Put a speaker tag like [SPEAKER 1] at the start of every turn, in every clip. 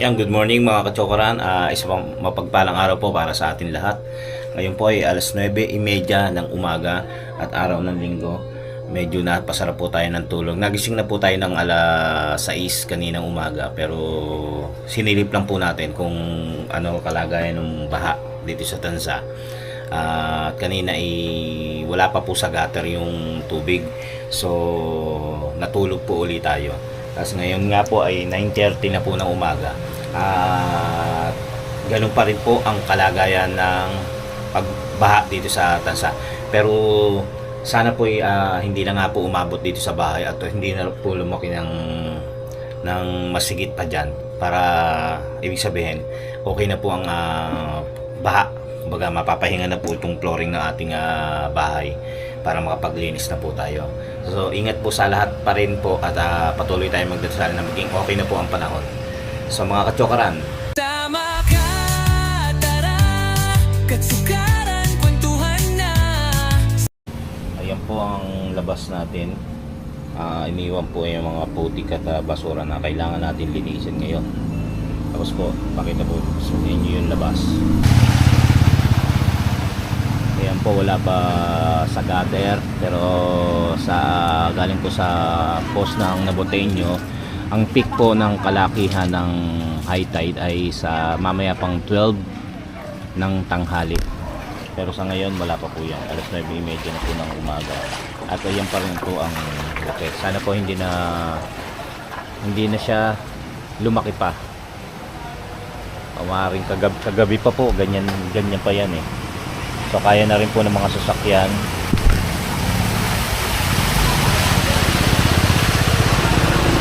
[SPEAKER 1] Ayan, good morning mga kachokoran. Isang mapagpalang araw po para sa atin lahat. Ngayon po ay alas 9:30 ng umaga at araw ng linggo. Medyo napasarap po tayo ng tulog. Nagising na po tayo ng alas 6 kaninang umaga, pero sinilip lang po natin kung ano kalagayan ng baha dito sa Tansa. At kanina ay wala pa po sa gutter yung tubig. So natulog po ulit tayo. Kasi ngayon nga po ay 9:30 na po ng umaga. At ganun pa rin po ang kalagayan ng pagbaha dito sa Tansa. Pero sana po hindi na nga po umabot dito sa bahay at hindi na po lumaki ng masigit pa dyan. Para ibig sabihin, okay na po ang baha. Kumbaga mapapahinga na po itong flooring ng ating bahay para makapaglinis na po tayo. So ingat po sa lahat pa rin po at patuloy tayong magdasal na maging okay na po ang panahon. So mga kachokaran,
[SPEAKER 2] tama ka, tara, katsukaran, kwentuhan na.
[SPEAKER 1] ayan po ang labas natin. Iniwan po yung mga putik at basura na kailangan natin linisin ngayon. Tapos po, pakita po sa inyo yung labas. Ayan po, wala pa sa gutter, pero galing po sa post ng Naboteño, ang peak po ng kalakihan ng high tide ay sa mamaya pang 12 ng tanghali. Pero sa ngayon wala pa po yan, alas 9:30 na po ng umaga. At ayan pa rin po ang laki. Sana po hindi na siya lumaki pa. Maaaring kagabi pa po, ganyan pa yan eh. So kaya na rin po ng mga sasakyan.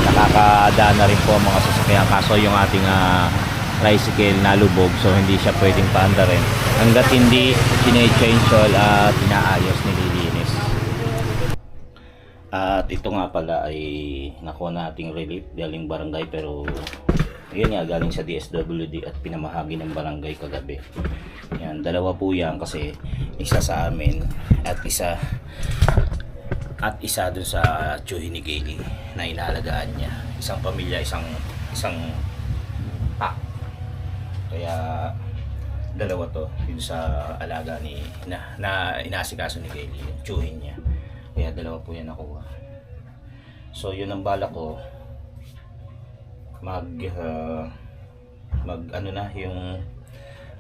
[SPEAKER 1] Nakakadaan na rin po ang mga sasakyan. Kaso yung ating tricycle nalubog, so hindi siya pwedeng paanda rin. Hanggat hindi sine-change oil at inaayos, nililinis. At ito nga pala ay nakuha nating relief galing barangay, pero yun nga, galing sa DSWD at pinamahagi ng barangay kagabi. Yan, dalawa po yan kasi isa sa amin at isa dun sa tiyuhin ni Gayle na inaalagaan niya. Isang pamilya, isang pack. Kaya dalawa to dun sa alaga na inasikaso ni Gayle, yung tiyuhin niya. Kaya dalawa po yan nakuha. So yun ang balak ko,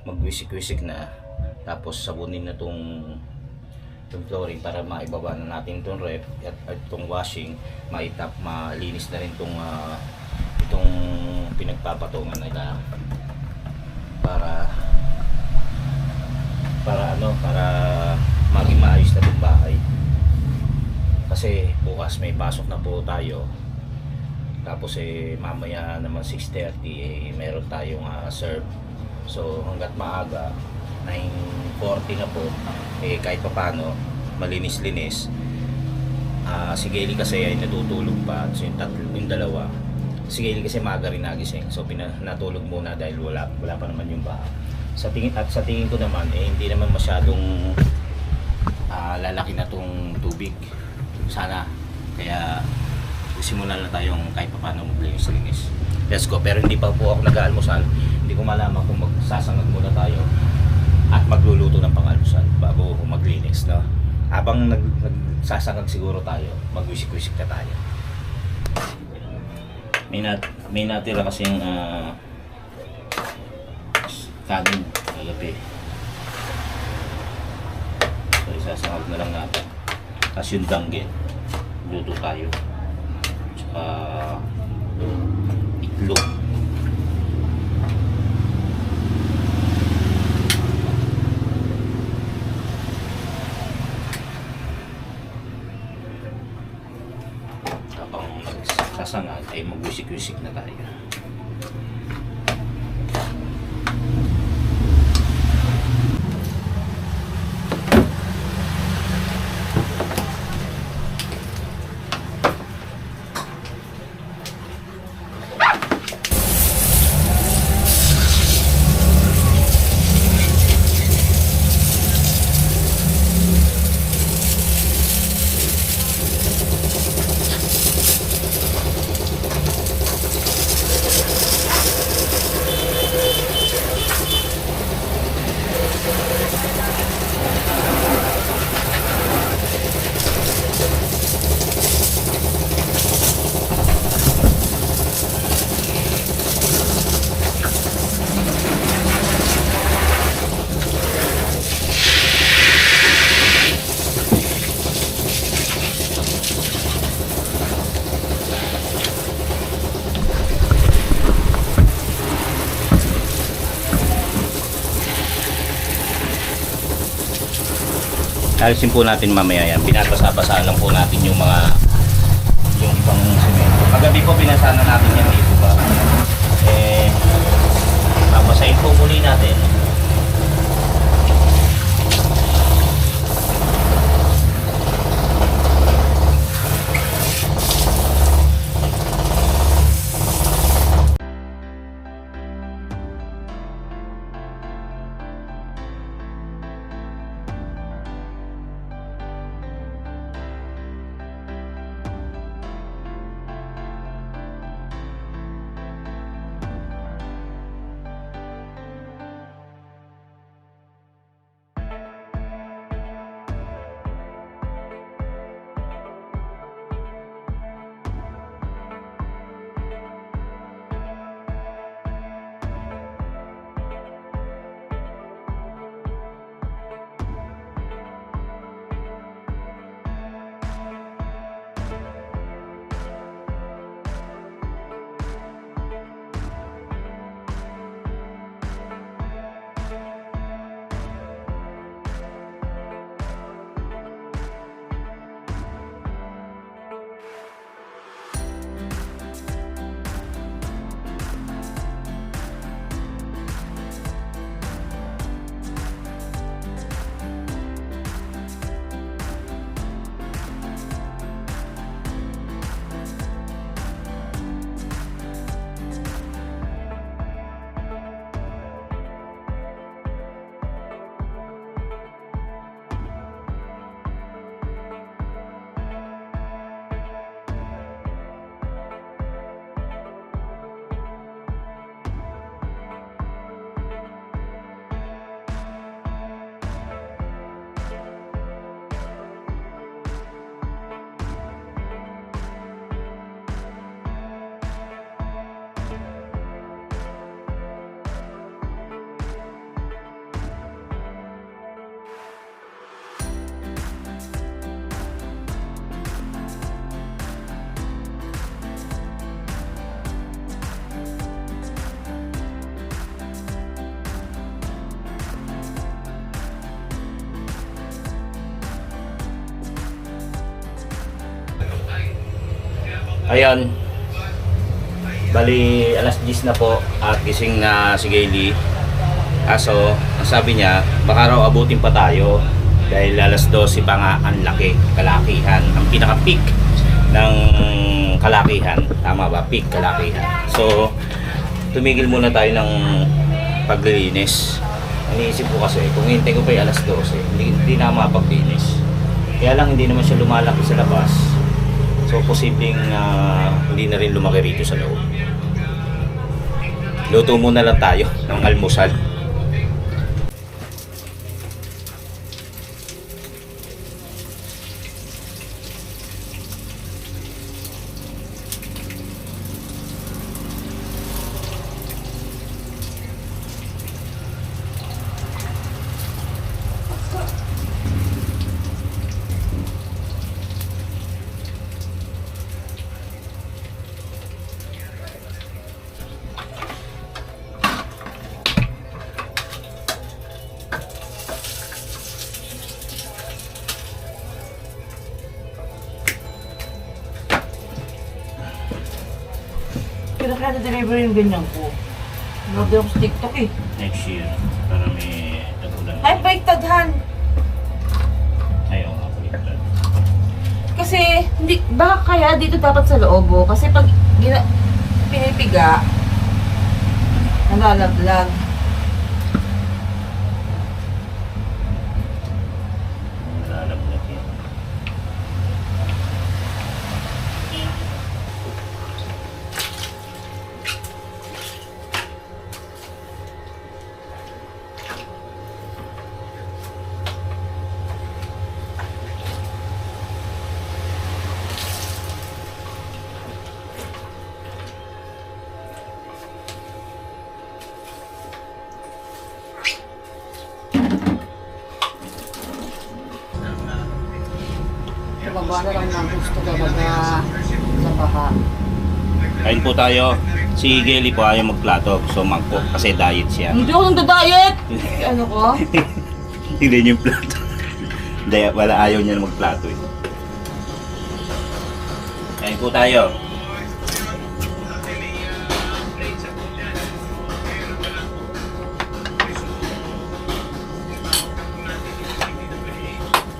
[SPEAKER 1] magwisik-wisik na, tapos sabunin na tong flooring para maibaba na natin itong ref at itong washing, malinis na rin itong pinagpapatungan nila para maging maayos na itong bahay. Kasi bukas may pasok na po tayo. Tapos mamaya naman 6:30 meron tayong serve. So hanggat maaga 9:40 na po, kahit papano malinis-linis. Si Gayle kasi ay natutulog pa. So yung dalawa, si Gayle kasi maaga rin nagising, so natulog muna dahil wala pa naman yung baha. Sa tingin ko naman hindi naman masyadong lalaki na tong tubig sana, kaya simulan na tayong kahit paano maglinis-linis. Let's go. Pero hindi pa po ako nag-aalmusal. Hindi ko malaman kung magsasangag muna tayo at magluluto ng pang-almusal bago maglinis, no? Habang nagsasangag siguro tayo, magwisik-wisik na tayo. May natira kasing kanin kagabi. So isasangag na lang natin. Tapos yung danggit, luto tayo. Itlog. Habang sasangag ay magwisik-wisik na tayo. Alisin po natin mamaya yan. Pinapasa-pasaan lang po natin yung ibang semento. Kagabi po pinasana natin yan dito ba. Papasahin po muli natin. Ayan. Bali, alas 10 na po at gising na si Gayle. Kaso, ang sabi niya, baka raw abutin pa tayo dahil alas 12 pa nga ang laki, kalakihan, ang pinaka-peak ng kalakihan. Tama ba? Peak kalakihan. So, tumigil muna tayo ng paglilinis. Iniisip ko kasi, kung hintay ko pa yung alas 12, hindi na mapaglinis. Kaya lang hindi naman siya lumalaki sa labas. So, posibleng hindi na rin lumaki rito sa loob. Luto muna lang tayo ng almusal.
[SPEAKER 3] Kaya deliver yung ganyan ko. Nagod ako sa TikTok eh.
[SPEAKER 1] Next year, para may tagulan.
[SPEAKER 3] Ay, baiktadhan!
[SPEAKER 1] Ayaw nga po ito.
[SPEAKER 3] Kasi, hindi, baka kaya dito dapat sa loob oh. Kasi pag pinipiga, nalalaglag.
[SPEAKER 1] Nalalaglag yan.
[SPEAKER 3] Baba na lang ng gusto talaga sa baha.
[SPEAKER 1] Kain po tayo. Si Gayle po ayaw magplato. So magpo kasi diet siya.
[SPEAKER 3] Hindi ako nagda-diet! Ano ko?
[SPEAKER 1] Tignan yung plato. Hindi, wala, ayaw niya na magplato eh. Kain po tayo.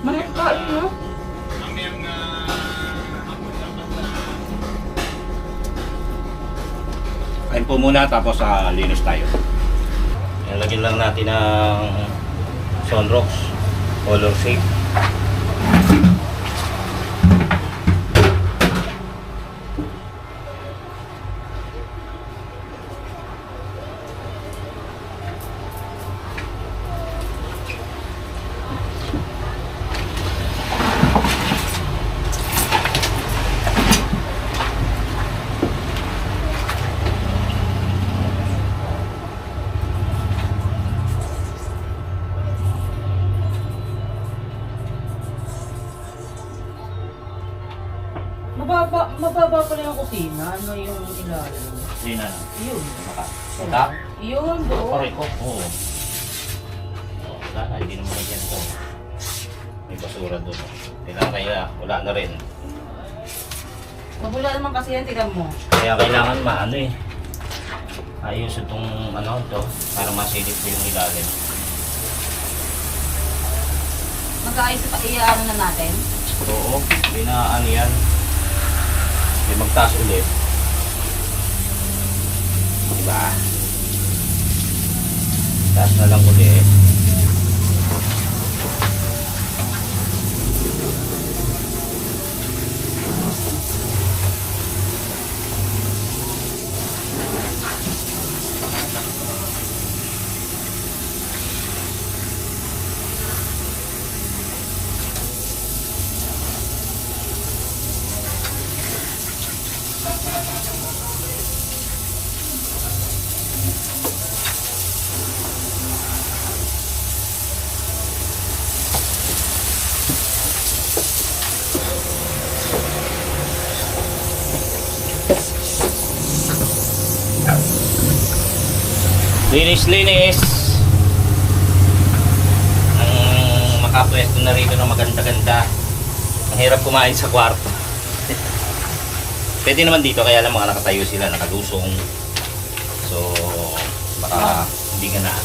[SPEAKER 3] Marami kain, no?
[SPEAKER 1] Kain po muna tapos linis tayo. Lagyan lang natin ng Sunrox color shape.
[SPEAKER 3] Mababa pala yung kusina. Ano yung ilalim?
[SPEAKER 1] Hindi na.
[SPEAKER 3] Yun.
[SPEAKER 1] Punta?
[SPEAKER 3] Yun, doon.
[SPEAKER 1] Pare ko. Oo. Wala na, hindi naman nagyan to. May basura doon. Kaya wala na rin.
[SPEAKER 3] Mabula naman kasi yan, tignan mo.
[SPEAKER 1] Kaya kailangan maano eh. Ayos itong ano to para masilip ko yung ilalim.
[SPEAKER 3] Mag-aayos pa, ano na natin?
[SPEAKER 1] Oo, hindi na ano yan. Hindi magtaas ulit. Diba? Taas na lang ulit. Linis-linis. Ang makapwesto na rito ng maganda-ganda. Ang hirap kumain sa kwarto. Pwede naman dito, kaya lang mga nakatayo sila, nakalusong. So, baka hindi nga na.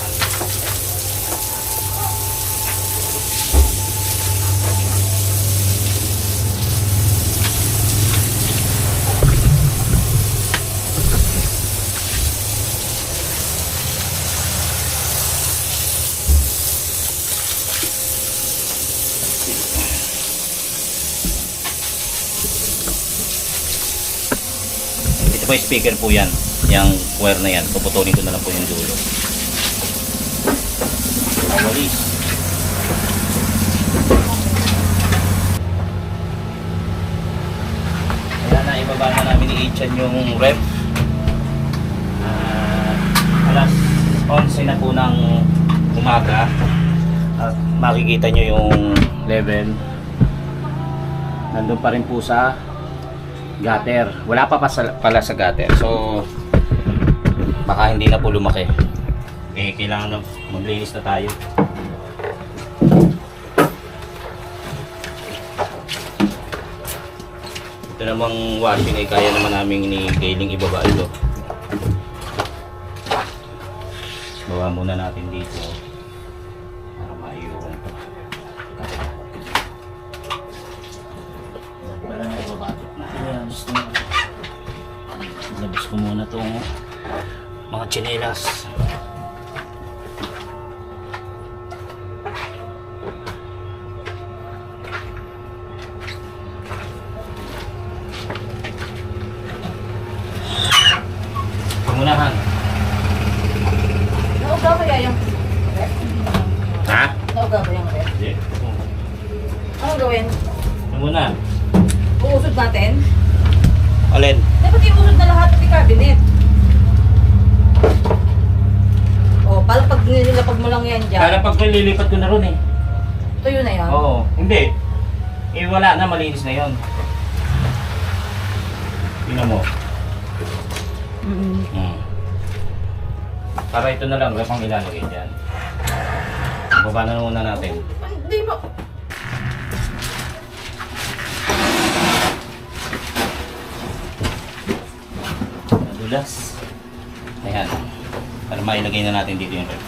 [SPEAKER 1] Ito po yung speaker po yan. Yung wire na yan. Puputulin ko na lang po yung dulo. Awalis. Kaya na ibaba na namin ni Ichan yung rep. Alas 11 na po ng umaga. At makikita nyo yung level. Nandun pa rin po sa gutter. Wala pa pala sa gutter. So, baka hindi na po lumaki. Eh, kailangan na maglinis na tayo. Ito namang washing ay kaya naman namin ni Kayling ibaba ito. Bawa muna natin dito para maiwan ito. Wala na ibabatot na. Labas ko muna itong mga tsinelas. Pamunahan.
[SPEAKER 3] Nauga kaya yung rep?
[SPEAKER 1] Ha?
[SPEAKER 3] Nauga ba yung rep?
[SPEAKER 1] Hindi.
[SPEAKER 3] Anong gawin?
[SPEAKER 1] Muna.
[SPEAKER 3] Uusod natin?
[SPEAKER 1] Alin?
[SPEAKER 3] Dapat iusod na lahat ng cabinet. O, parang pag nililapag mo lang yan dyan.
[SPEAKER 1] Kala pag nililipat ko na ron eh.
[SPEAKER 3] Tuyo na yan.
[SPEAKER 1] Oo. Hindi. Eh wala na, malinis na yon. Tingnan mo. Para ito na lang, wala pang ilalagay dyan. Baba na muna natin.
[SPEAKER 3] Hindi mo.
[SPEAKER 1] Madulas. Ayan. Para mailagay na natin dito yung ref.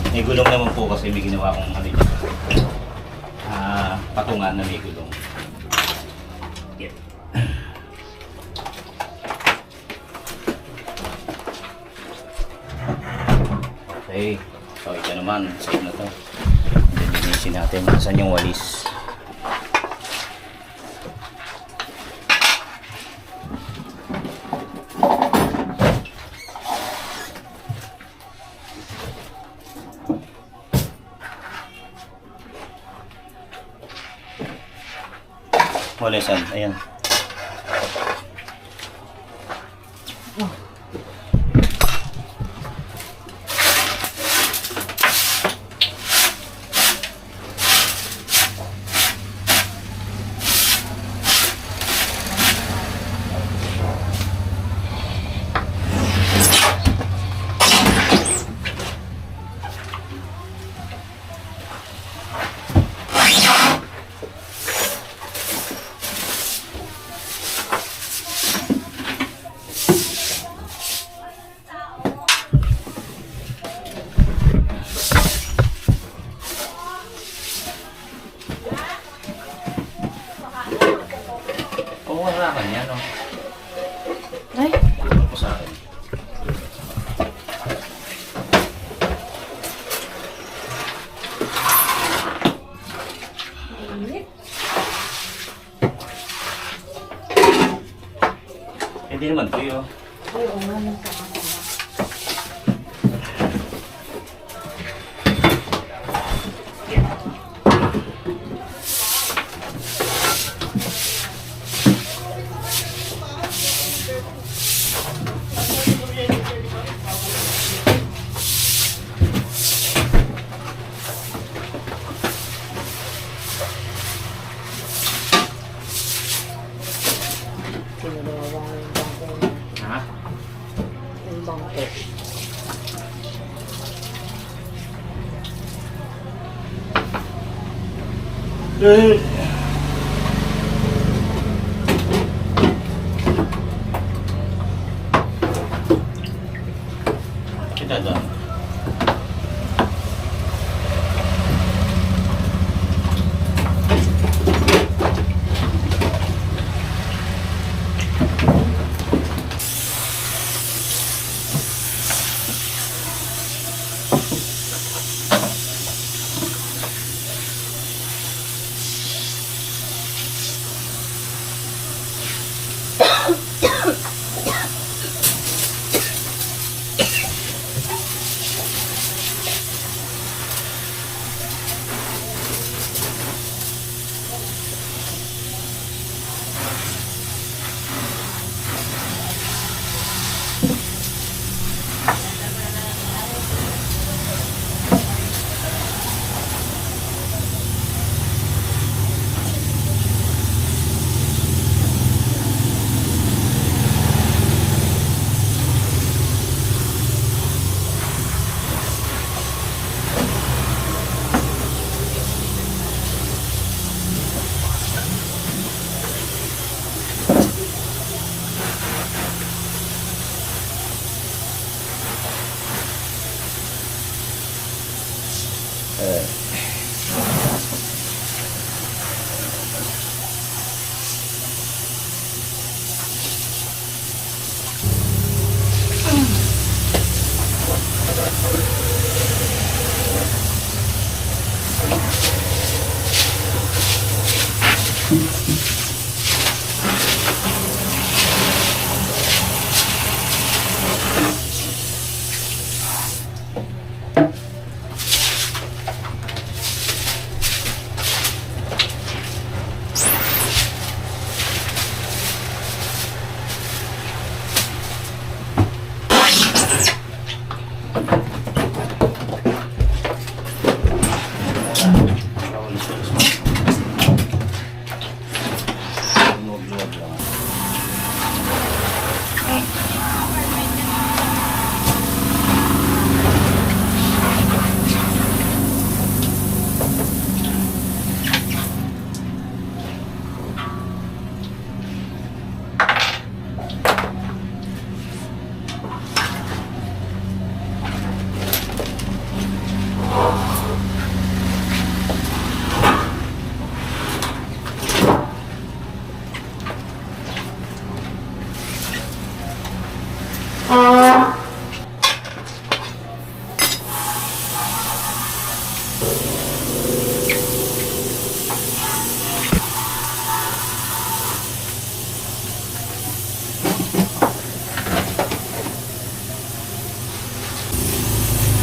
[SPEAKER 1] May gulong naman po kasi may ginawa kong ano dito. Patungan na may gulong. Yep. Okay. So ito naman, save na to. Linisin natin. Saan yung walis? Walisan, ayan. Wala ka niya, no?
[SPEAKER 3] Ay,
[SPEAKER 1] Ano po sa akin? Hindi naman po yun.
[SPEAKER 3] ay, oo nga lang sa akin. Pinagawa yung bangko na.
[SPEAKER 1] Ha?
[SPEAKER 3] Yung bangko.
[SPEAKER 1] Kita doon.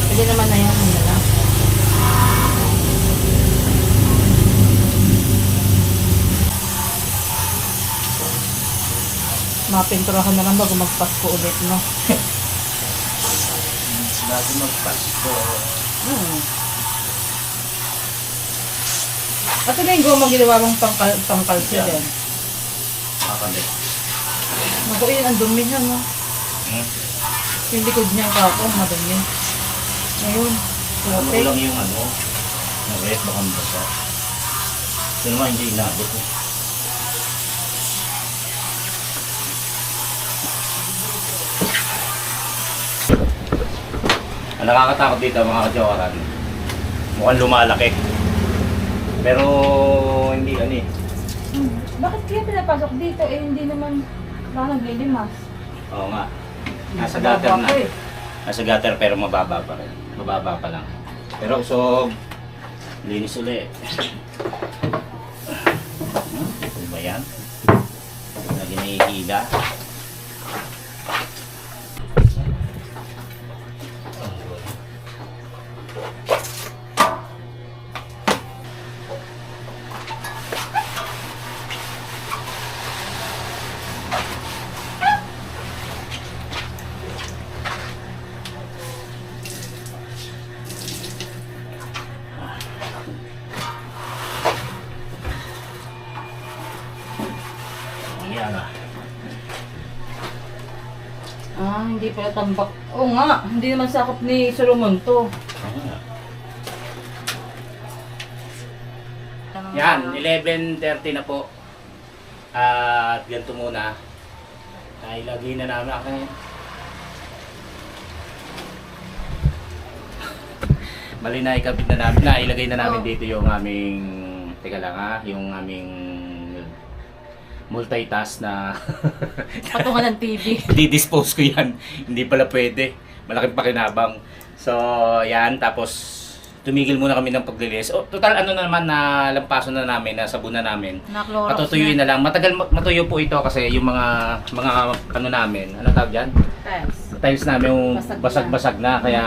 [SPEAKER 3] Pwede naman na yan. Ano lang. Mapinturahan na lang bago magpasko ulit, no?
[SPEAKER 1] Bago magpasko.
[SPEAKER 3] At ito na yung goma ginawa mong pangkalsyo
[SPEAKER 1] Yeah.
[SPEAKER 3] din.
[SPEAKER 1] Makakabit.
[SPEAKER 3] Naku, yun ang dumi niya, no? Yung likod niya kako, madumi. Ayun.
[SPEAKER 1] Ano
[SPEAKER 3] Putik.
[SPEAKER 1] lang yung ano, yung red, baka mabasa. Ito naman hindi inabot eh. Ang nakakatakot dito mga kajokaran, mukhang lumalaki. Pero hindi ano eh.
[SPEAKER 3] Bakit kaya pinapasok dito? Eh, hindi naman baka naglilimas.
[SPEAKER 1] Oo nga. Nasa gutter na.
[SPEAKER 3] Baba ko eh.
[SPEAKER 1] Nasa gutter pero mababa pa rin. Mababa pa lang. Pero usog. Linis ulit. Ano ba yan? Lagi nahihila. Yan ah.
[SPEAKER 3] Ah, hindi pala tambak. Oo nga, hindi naman sakop ni Solomon to.
[SPEAKER 1] Yan, 11:30 na po. At ganito muna. Nailagay na namin ako. Bali na ikabit na namin. Nailagay na namin dito yung aming, teka lang ha, yung aming multitask na
[SPEAKER 3] Patungan ng TV.
[SPEAKER 1] di-dispose ko yan. Hindi pala pwede. Malaking pakinabang. So, yan. Tapos, tumigil muna kami ng paglilinis. O, total ano na naman na lampaso na namin, na sabon na namin.
[SPEAKER 3] Na-Clorox
[SPEAKER 1] Patutuyuin na lang. Matagal matuyo po ito kasi yung mga ano namin, ano tawag dyan?
[SPEAKER 3] Tiles.
[SPEAKER 1] Tiles namin yung
[SPEAKER 3] Basag na.
[SPEAKER 1] basag-basag na kaya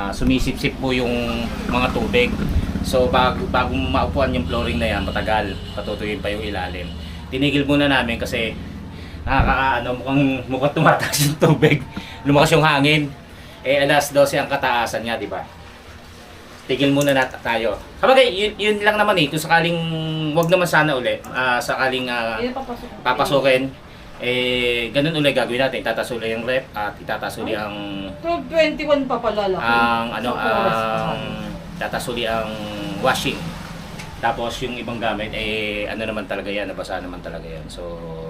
[SPEAKER 1] sumisip-sip po yung mga tubig. So bago maupuan yung flooring na yan, matagal patutuyuin pa yung ilalim. Tinigil muna namin kasi mukhang tumataas yung tubig. Lumakas yung hangin. Eh alas 12 ang kataasan nga, di ba? Tigil muna tayo. Kapag yun lang naman eh, kung sakaling wag naman sana uli, sakaling
[SPEAKER 3] Hindi papasok.
[SPEAKER 1] papasukin, eh ganun uli gagawin natin. Itataas uli yung rep at itataas uli ang
[SPEAKER 3] 12:21 pa pala laki.
[SPEAKER 1] itataas uli ang washing. Tapos yung ibang gamit, eh ano naman talaga yan, nabasa naman talaga yan. So,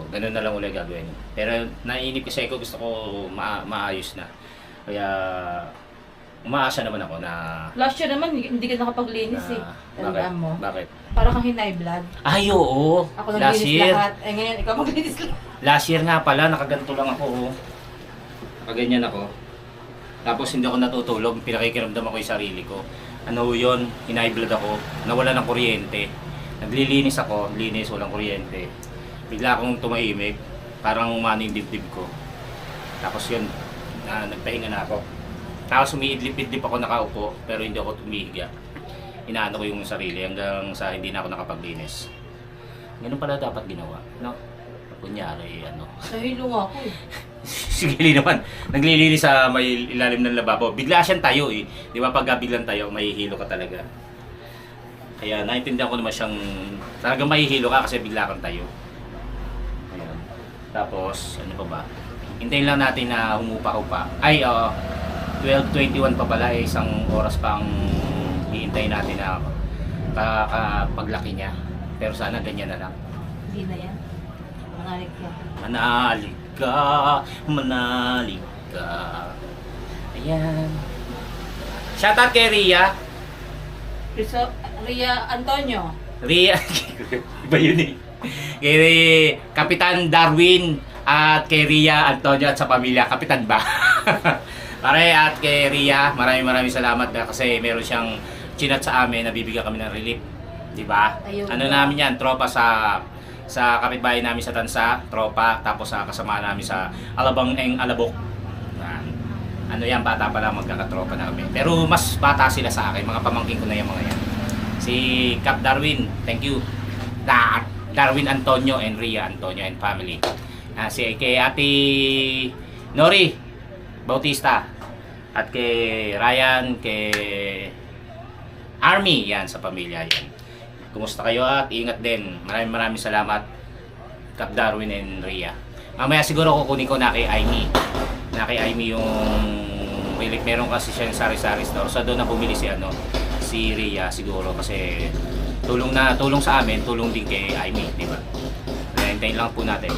[SPEAKER 1] ganun na lang uli gagawin. Pero nainip kasi ako, gusto ko maayos na. Kaya, umaasa naman ako na...
[SPEAKER 3] Last year naman, hindi ka nakapaglinis eh. Tandaan mo.
[SPEAKER 1] Bakit?
[SPEAKER 3] Para kang hinay blood.
[SPEAKER 1] Ay, oo!
[SPEAKER 3] Ako
[SPEAKER 1] Last
[SPEAKER 3] naglinis
[SPEAKER 1] year.
[SPEAKER 3] lahat. Eh ngayon, ikaw maglinis lahat.
[SPEAKER 1] Last year nga pala, nakaganto lang ako. Oh. Nakaganyan ako. Tapos hindi ako natutulog, pinakikiramdam ako yung sarili ko. Ano yun, hinay blood ako, nawala ng kuryente. Naglilinis ako, linis, walang kuryente. Bigla akong tumahimik, parang umano yung dibdib ko. Tapos yun, nagpahinga na ako. Tapos umiidlip-idlip ako nakaupo, pero hindi ako tumihiga. Inaano ko yung sarili hanggang sa hindi na ako nakapaglinis. Ganun pala dapat ginawa, no? Kunyari, ano.
[SPEAKER 3] Nahilo nga ako eh.
[SPEAKER 1] Sige naman, naglilinis sa may ilalim ng lababo. Bigla siyang tayo eh. Di ba pag biglang tayo, mahihilo ka talaga. Kaya naintindihan ko naman siyang, talagang mahihilo ka kasi bigla kang tayo. Ayan. Tapos, ano pa ba? Hintayin lang natin na humupa-upa. Ay, 12:21 pa pala, eh, isang oras pang hihintayin natin na paglaki niya. Pero sana ganyan na lang.
[SPEAKER 3] Hindi na yan. Manalig ka.
[SPEAKER 1] Manalig ka, manalig ka. Ayan. Shoutout kay Ria.
[SPEAKER 3] Ria Antonio.
[SPEAKER 1] Ria, iba yun eh. Kay Kapitan Darwin at kay Ria Antonio at sa pamilya. Kapitan ba? Pare at kay Ria, maraming salamat na kasi meron siyang
[SPEAKER 4] chinat sa amin, nabibigyan kami ng relief. Di ba?
[SPEAKER 3] Ayun.
[SPEAKER 4] Ano namin yan, tropa sa kapitbahay namin sa Tansa, tropa, tapos sa kasama namin sa Alabang Eng Alabok. Yan. Ano yan, bata pa lang magkakatropa na kami. Pero mas bata sila sa akin, mga pamangkin ko na yung mga yan. Si Cap Darwin, thank you. Darwin Antonio and Ria Antonio and family. Si kay Ate Nori Bautista at kay Ryan, kay Army, yan sa pamilya yan. Kumusta kayo at ingat din. Maraming salamat Cap Darwin and Ria. Mamaya siguro kukunin ko na kay Aimee. Na kay Aimee yung relief. Meron kasi siya yung sari-sari store. So doon na bumili si Ria siguro kasi tulong sa amin, tulong din kay Aimee, di ba? Hintayin lang po natin.